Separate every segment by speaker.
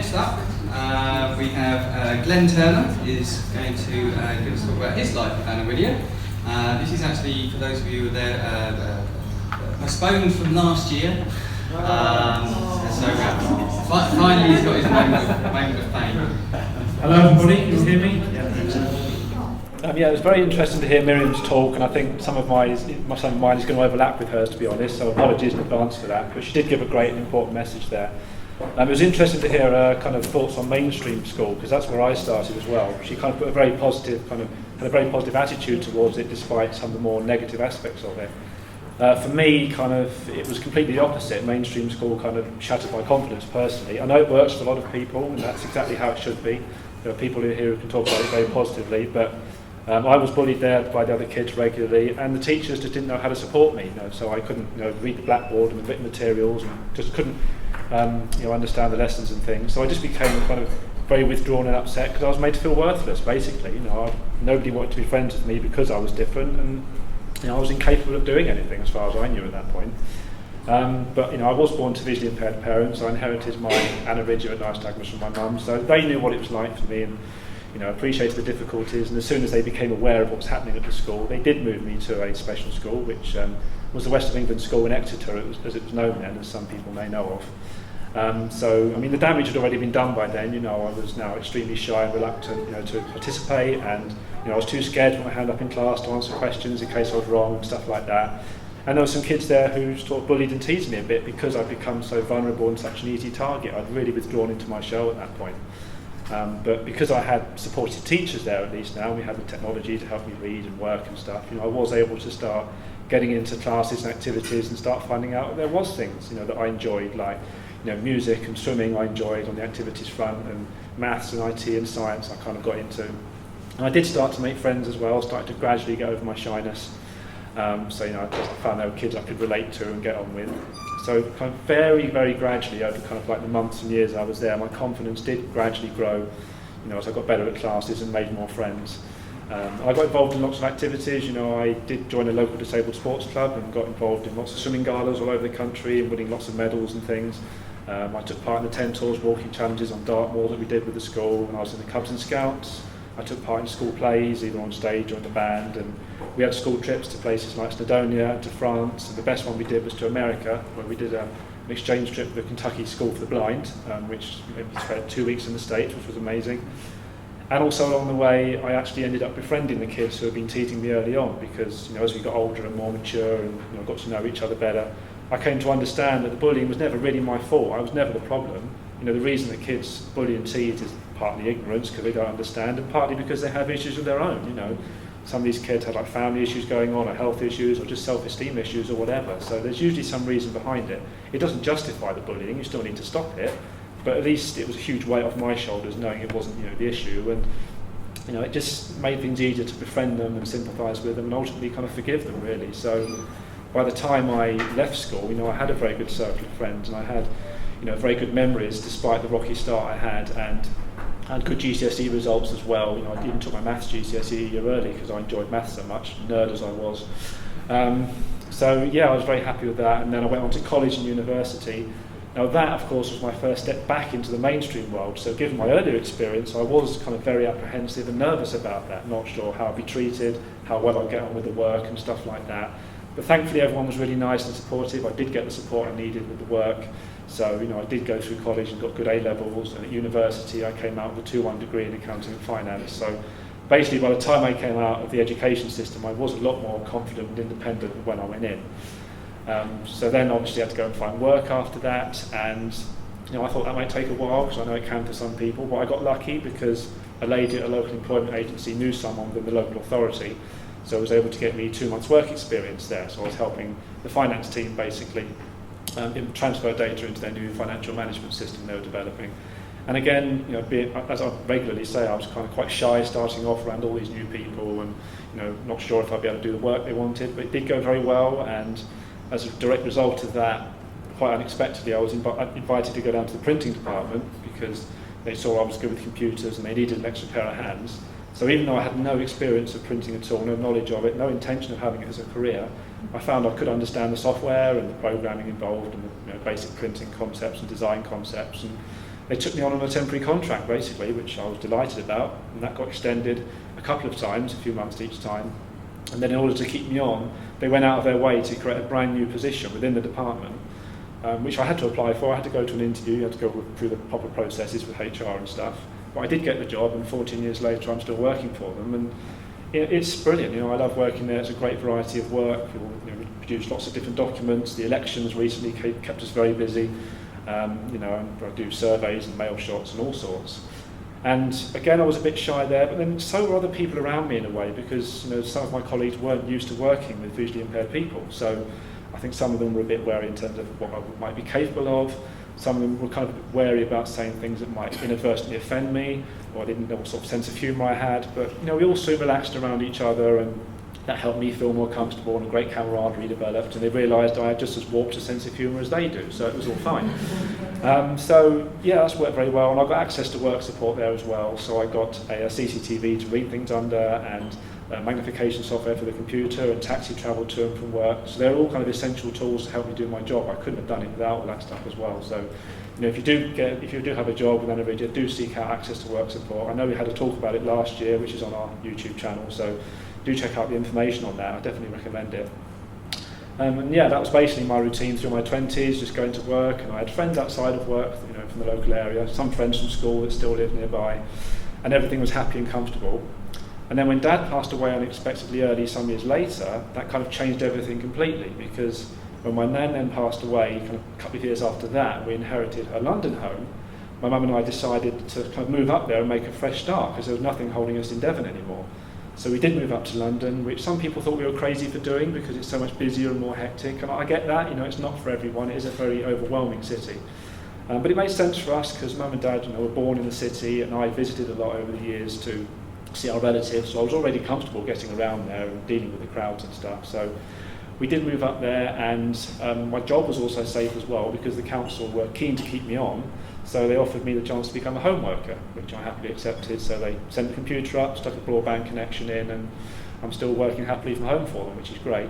Speaker 1: next up, we have Glen Turner is going to give us a talk about his life at Aniridia. This is actually, for those of you who are there, postponed from last year. Finally he's got his moment of fame.
Speaker 2: Hello everybody, can you hear me? Yeah, it was very interesting to hear Miriam's talk, and I think some of mine is going to overlap with hers, to be honest, so apologies in advance for that, but she did give a great and important message there. It was interesting to hear her kind of thoughts on mainstream school, because that's where I started as well. She kind of put a very positive, had a very positive attitude towards it, despite some of the more negative aspects of it. For me, it was completely the opposite. Mainstream school kind of shattered my confidence personally. I know it works for a lot of people, and that's exactly how it should be. There are people here who can talk about it very positively, but I was bullied there by the other kids regularly, and the teachers just didn't know how to support me. So I couldn't, read the blackboard and the written materials, and just couldn't, understand the lessons and things. So I just became kind of very withdrawn and upset because I was made to feel worthless. Basically, nobody wanted to be friends with me because I was different, and I was incapable of doing anything as far as I knew at that point. But I was born to visually impaired parents. I inherited my Aniridia and Nystagmus from my mum, so they knew what it was like for me, and appreciated the difficulties. And as soon as they became aware of what was happening at the school, they did move me to a special school, which was the West of England School in Exeter, as it was known then, as some people may know of. The damage had already been done by then. I was now extremely shy and reluctant, to participate, and I was too scared to put my hand up in class to answer questions in case I was wrong and stuff like that. And there were some kids there who sort of bullied and teased me a bit because I'd become so vulnerable and such an easy target. I'd really withdrawn into my shell at that point. But because I had supported teachers there, at least now, we had the technology to help me read and work and stuff, I was able to start getting into classes and activities and start finding out there was things, that I enjoyed, like, music and swimming I enjoyed on the activities front, and maths and IT and science I kind of got into. And I did start to make friends as well, started to gradually get over my shyness. I just found there were kids I could relate to and get on with. So kind of very, very gradually over kind of like the months and years I was there, my confidence did gradually grow, as I got better at classes and made more friends. I got involved in lots of activities. I did join a local disabled sports club and got involved in lots of swimming galas all over the country and winning lots of medals and things. I took part in the 10 Tours walking challenges on Dartmoor that we did with the school when I was in the Cubs and Scouts. I took part in school plays, either on stage or in the band, and we had school trips to places like Snowdonia and to France, and the best one we did was to America, where we did an exchange trip with the Kentucky School for the Blind, which we spent 2 weeks in the States, which was amazing. And also along the way, I actually ended up befriending the kids who had been teasing me early on, because as we got older and more mature and got to know each other better, I came to understand that the bullying was never really my fault. I was never the problem. The reason that kids bully and tease is partly ignorance, because they don't understand, and partly because they have issues of their own. Some of these kids had like family issues going on, or health issues, or just self-esteem issues, or whatever. So there's usually some reason behind it. It doesn't justify the bullying. You still need to stop it, but at least it was a huge weight off my shoulders, knowing it wasn't the issue, and it just made things easier to befriend them and sympathise with them, and ultimately kind of forgive them, really. So by the time I left school, I had a very good circle of friends, and I had very good memories despite the rocky start I had, and good GCSE results as well. I even took my maths GCSE a year early because I enjoyed maths so much, nerd as I was. I was very happy with that, and then I went on to college and university. Now that, of course, was my first step back into the mainstream world, so given my earlier experience, I was kind of very apprehensive and nervous about that, not sure how I'd be treated, how well I'd get on with the work and stuff like that. But thankfully everyone was really nice and supportive. I did get the support I needed with the work. So, I did go through college and got good A-levels, and at university I came out with a 2-1 degree in accounting and finance. So basically by the time I came out of the education system, I was a lot more confident and independent than when I went in. So then obviously I had to go and find work after that, and I thought that might take a while, because I know it can for some people, but I got lucky because a lady at a local employment agency knew someone within the local authority, so I was able to get me 2 months work experience there. So I was helping the finance team basically transfer data into their new financial management system they were developing. And again, as I regularly say, I was kind of quite shy starting off around all these new people, and not sure if I'd be able to do the work they wanted, but it did go very well. And as a direct result of that, quite unexpectedly, I was invited to go down to the printing department because they saw I was good with computers and they needed an extra pair of hands. So even though I had no experience of printing at all, no knowledge of it, no intention of having it as a career, I found I could understand the software and the programming involved, and the basic printing concepts and design concepts, and they took me on a temporary contract basically, which I was delighted about, and that got extended a couple of times, a few months each time. And then in order to keep me on, they went out of their way to create a brand new position within the department, which I had to apply for. I had to go to an interview, you had to go through the proper processes with HR and stuff. But I did get the job, and 14 years later I'm still working for them. And it's brilliant, I love working there. It's a great variety of work. We produce lots of different documents. The elections recently kept us very busy. I do surveys and mail shots and all sorts. And again, I was a bit shy there, but then so were other people around me in a way, because some of my colleagues weren't used to working with visually impaired people. So I think some of them were a bit wary in terms of what I might be capable of. Some of them were kind of wary about saying things that might inadvertently offend me, or I didn't know what sort of sense of humour I had. But we all soon relaxed around each other, and that helped me feel more comfortable, and a great camaraderie developed, and they realised I had just as warped a sense of humour as they do, so it was all fine. So yeah, that's worked very well, and I got access to work support there as well. So I got a CCTV to read things under, and magnification software for the computer, and taxi travel to and from work. So they're all kind of essential tools to help me do my job. I couldn't have done it without all that stuff as well. So if you do have a job with Aniridia, do seek out access to work support. I know we had a talk about it last year, which is on our YouTube channel, so do check out the information on that. I definitely recommend it. And yeah, that was basically my routine through my 20s, just going to work, and I had friends outside of work, from the local area, some friends from school that still live nearby, and everything was happy and comfortable. And then when Dad passed away unexpectedly early, some years later, that kind of changed everything completely, because when my nan then passed away, kind of a couple of years after that, we inherited a London home. My mum and I decided to kind of move up there and make a fresh start, because there was nothing holding us in Devon anymore. So we did move up to London, which some people thought we were crazy for doing because it's so much busier and more hectic. And I get that, it's not for everyone. It is a very overwhelming city. But it made sense for us because Mum and Dad were born in the city, and I visited a lot over the years to see our relatives. So I was already comfortable getting around there and dealing with the crowds and stuff. So we did move up there, and my job was also safe as well because the council were keen to keep me on. So they offered me the chance to become a home worker, which I happily accepted. So they sent the computer up, stuck a broadband connection in, and I'm still working happily from home for them, which is great.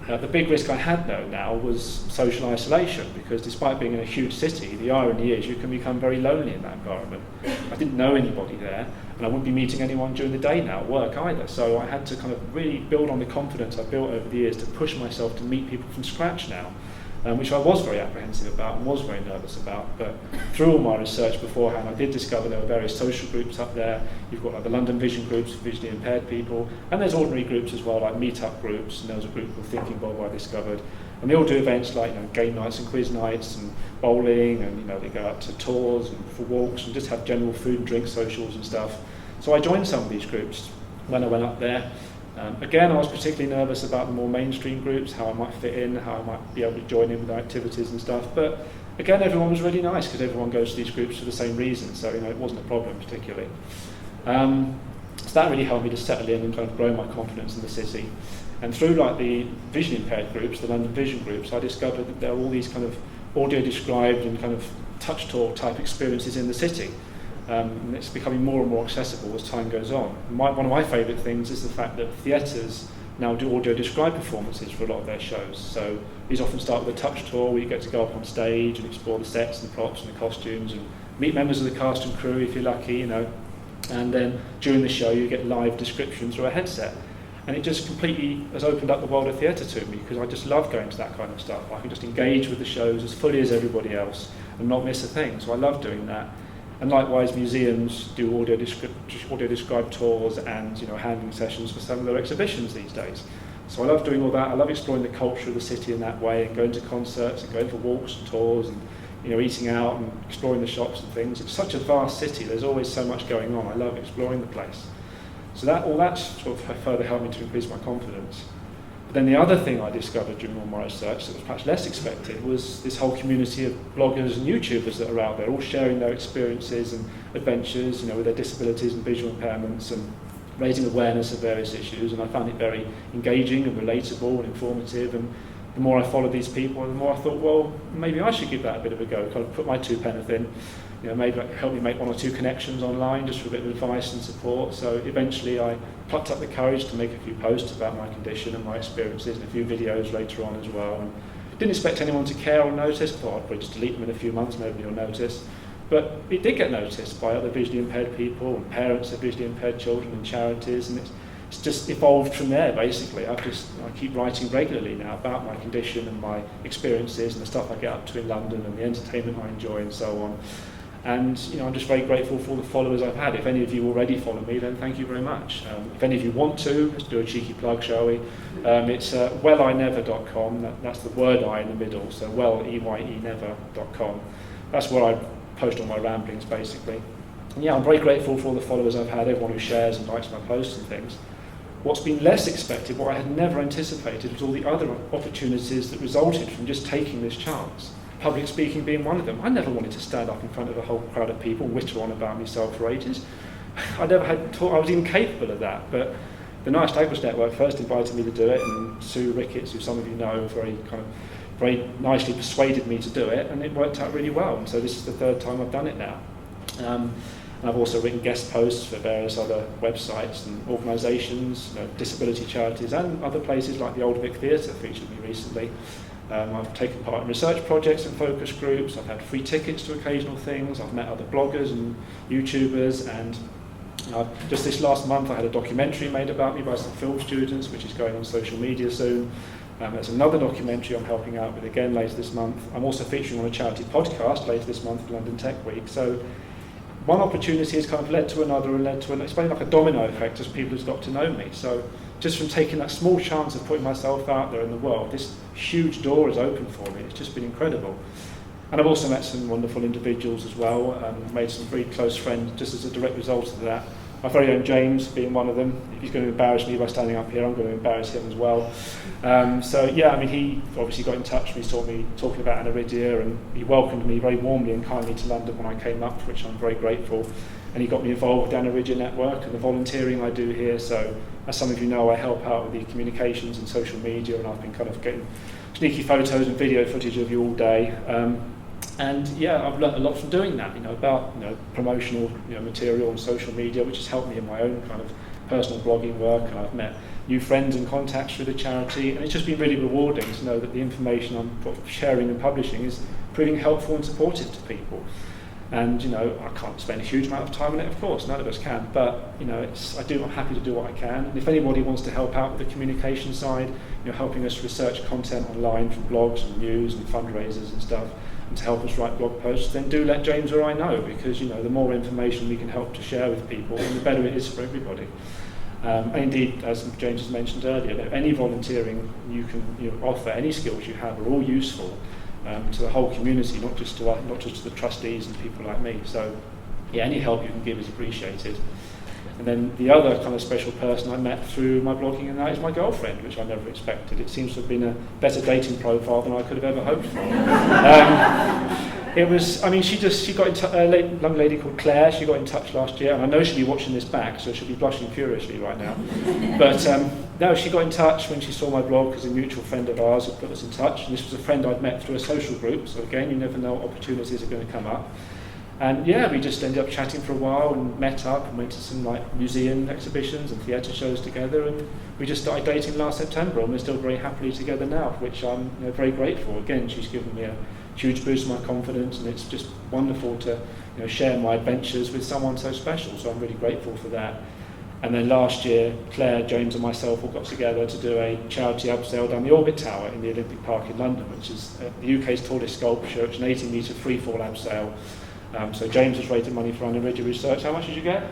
Speaker 2: The big risk I had though now was social isolation, because despite being in a huge city, the irony is you can become very lonely in that environment. I didn't know anybody there, and I wouldn't be meeting anyone during the day now at work either. So I had to kind of really build on the confidence I built over the years to push myself to meet people from scratch now. Which I was very apprehensive about and was very nervous about, but through all my research beforehand I did discover there were various social groups up there. You've got like the London Vision groups for visually impaired people, and there's ordinary groups as well, like meet-up groups, and there was a group called Thinking Bob I discovered, and they all do events like game nights and quiz nights and bowling, and they go out to tours and for walks and just have general food and drink socials and stuff. So I joined some of these groups when I went up there. Again, I was particularly nervous about the more mainstream groups, how I might fit in, how I might be able to join in with their activities and stuff. But again, everyone was really nice because everyone goes to these groups for the same reason. So it wasn't a problem particularly. So that really helped me to settle in and kind of grow my confidence in the city. And through like the visually impaired groups, the London Vision groups, I discovered that there are all these kind of audio described and kind of touch talk type experiences in the city. And it's becoming more and more accessible as time goes on. One of my favourite things is the fact that theatres now do audio described performances for a lot of their shows. So these often start with a touch tour where you get to go up on stage and explore the sets and the props and the costumes and meet members of the cast and crew if you're lucky, and then during the show you get live description through a headset. And it just completely has opened up the world of theatre to me, because I just love going to that kind of stuff. I can just engage with the shows as fully as everybody else and not miss a thing. So I love doing that. And likewise, museums do audio described tours and handling sessions for some of their exhibitions these days. So I love doing all that. I love exploring the culture of the city in that way, and going to concerts and going for walks and tours and eating out and exploring the shops and things. It's such a vast city. There's always so much going on. I love exploring the place. So all that sort of further helped me to increase my confidence. But then the other thing I discovered during all my research that was perhaps less expected was this whole community of bloggers and YouTubers that are out there, all sharing their experiences and adventures, with their disabilities and visual impairments, and raising awareness of various issues. And I found it very engaging and relatable and informative. And the more I followed these people, the more I thought, well, maybe I should give that a bit of a go, kind of put my 2 pence in. Maybe help me make 1 or 2 connections online just for a bit of advice and support. So eventually I plucked up the courage to make a few posts about my condition and my experiences, and a few videos later on as well. And didn't expect anyone to care or notice. Thought I'd probably just delete them in a few months, nobody will notice. But it did get noticed by other visually impaired people and parents of visually impaired children and charities, and it's just evolved from there, basically. I keep writing regularly now about my condition and my experiences and the stuff I get up to in London and the entertainment I enjoy and so on. And I'm just very grateful for all the followers I've had. If any of you already follow me, then thank you very much. If any of you want to, let's do a cheeky plug, shall we? It's wellinever.com. That's the word I in the middle, so welleyenever.com. That's where I post all my ramblings, basically. And yeah, I'm very grateful for all the followers I've had, everyone who shares and likes my posts and things. What's been less expected, what I had never anticipated, was all the other opportunities that resulted from just taking this chance. Public speaking being one of them. I never wanted to stand up in front of a whole crowd of people and witter on about myself for ages. I never had thought I was even capable of that, but the Nystagmus Network first invited me to do it, and Sue Ricketts, who some of you know, very nicely persuaded me to do it, and it worked out really well. And so this is the third time I've done it now. And I've also written guest posts for various other websites and organisations, disability charities, and other places like the Old Vic Theatre featured me recently. I've taken part in research projects and focus groups. I've had free tickets to occasional things. I've met other bloggers and YouTubers, and just this last month I had a documentary made about me by some film students, which is going on social media soon. There's another documentary I'm helping out with again later this month. I'm also featuring on a charity podcast later this month for London Tech Week. So one opportunity has kind of led to another and led to another. It's been like a domino effect as people have got to know me. So just from taking that small chance of putting myself out there in the world, this huge door is open for me. It's just been incredible. And I've also met some wonderful individuals as well, made some very close friends just as a direct result of that. My very own James being one of them. If he's going to embarrass me by standing up here, I'm going to embarrass him as well. So yeah, I mean, he obviously got in touch with me, saw me talking about Aniridia, and he welcomed me very warmly and kindly to London when I came up, for which I'm very grateful. And he got me involved with the Aniridia network and the volunteering I do here. So as some of you know, I help out with the communications and social media, and I've been kind of getting sneaky photos and video footage of you all day. And yeah, I've learnt a lot from doing that, about promotional material on social media, which has helped me in my own kind of personal blogging work. And I've met new friends and contacts through the charity, and it's just been really rewarding to know that the information I'm sharing and publishing is proving helpful and supportive to people. And I can't spend a huge amount of time on it, of course, none of us can, but I'm happy to do what I can. And if anybody wants to help out with the communication side, helping us research content online from blogs and news and fundraisers and stuff, and to help us write blog posts, then do let James or I know, because the more information we can help to share with people, the better it is for everybody. And indeed, as James has mentioned earlier, any volunteering you can offer, any skills you have, are all useful to the whole community, not just to the trustees and people like me. So yeah, any help you can give is appreciated. And then the other kind of special person I met through my blogging and that is my girlfriend, which I never expected. It seems to have been a better dating profile than I could have ever hoped for. She got in touch, a young lady called Claire, she got in touch last year, and I know she'll be watching this back, so she'll be blushing furiously right now. But no, she got in touch when she saw my blog, because a mutual friend of ours had put us in touch, and this was a friend I'd met through a social group, so again, you never know what opportunities are going to come up. And yeah, we just ended up chatting for a while and met up and went to some museum exhibitions and theatre shows together, and we just started dating last September, and we're still very happily together now, for which I'm very grateful. Again, she's given me a huge boost in my confidence, and it's just wonderful to share my adventures with someone so special, so I'm really grateful for that. And then last year, Claire, James and myself all got together to do a charity abseil down the Orbit Tower in the Olympic Park in London, which is the UK's tallest sculpture. It's an 80-metre freefall abseil. So James has raised money for Aniridia research. How much did you get?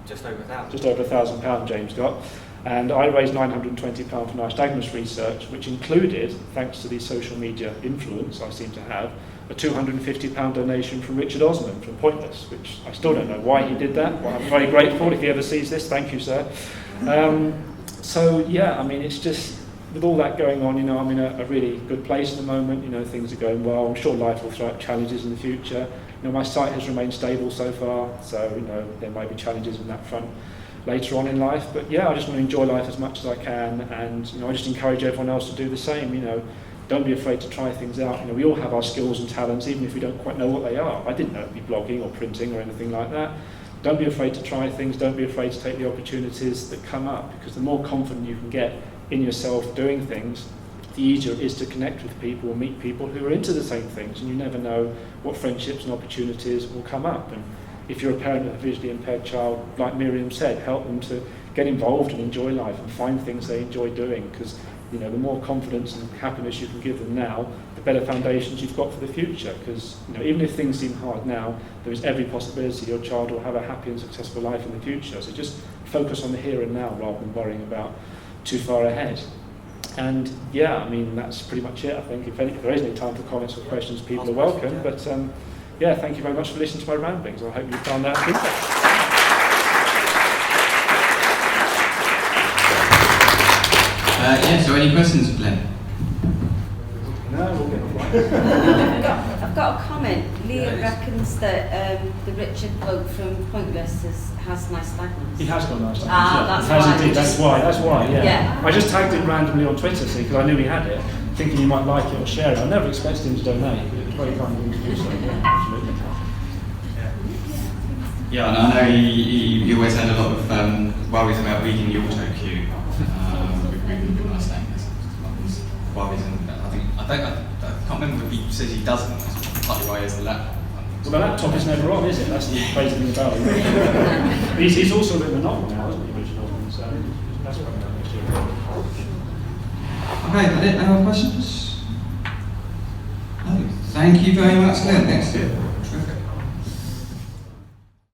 Speaker 3: Just over £1,000.
Speaker 2: Just over £1,000 James got. And I raised £920 for Nystagmus research, which included, thanks to the social media influence I seem to have, a £250 donation from Richard Osman from Pointless, which I still don't know why he did that. Well, I'm very grateful if he ever sees this. Thank you, sir. So yeah, it's just, with all that going on, I'm in a really good place at the moment. Things are going well. I'm sure life will throw up challenges in the future. My site has remained stable so far, so there might be challenges on that front later on in life. But yeah, I just want to enjoy life as much as I can, and I just encourage everyone else to do the same. Don't be afraid to try things out. We all have our skills and talents, even if we don't quite know what they are. I didn't know it'd be blogging or printing or anything like that. Don't be afraid to try things. Don't be afraid to take the opportunities that come up, because the more confident you can get in yourself doing things, the easier it is to connect with people or meet people who are into the same things, and you never know what friendships and opportunities will come up. And if you're a parent of a visually impaired child, like Miriam said, help them to get involved and enjoy life and find things they enjoy doing, because the more confidence and happiness you can give them now, the better foundations you've got for the future. Because even if things seem hard now, there is every possibility your child will have a happy and successful life in the future. So just focus on the here and now rather than worrying about too far ahead. And that's pretty much it. I think if there is any time for comments or questions, people are welcome. But thank you very much for listening to my ramblings. I hope you found that interesting.
Speaker 1: So any questions, Glenn?
Speaker 2: No, we'll get on.
Speaker 3: I've got a comment. Liam reckons that the Richard bloke from Pointless has Nystagmus.
Speaker 2: He has got Nystagmus.
Speaker 3: That's
Speaker 2: he has
Speaker 3: why.
Speaker 2: indeed. That's why.
Speaker 3: Yeah.
Speaker 2: I just tagged him randomly on Twitter, because I knew he had it, thinking he might like it or share it. I never expected him to donate, but it was very kind of him to do so. Yeah, absolutely.
Speaker 1: Yeah, and I know he always had a lot of worries about reading the auto cue. With Nystagmus. Worries, and I can't remember if he says he doesn't. That's partly why he has the laptop.
Speaker 2: Well, the laptop is never on, is it? That's the crazy thing about it. He's also written a novel now, isn't he, original? So that's what I'm going to do.
Speaker 1: Okay, that it? Any more questions? No. Thank you very much, Glenn. Thanks.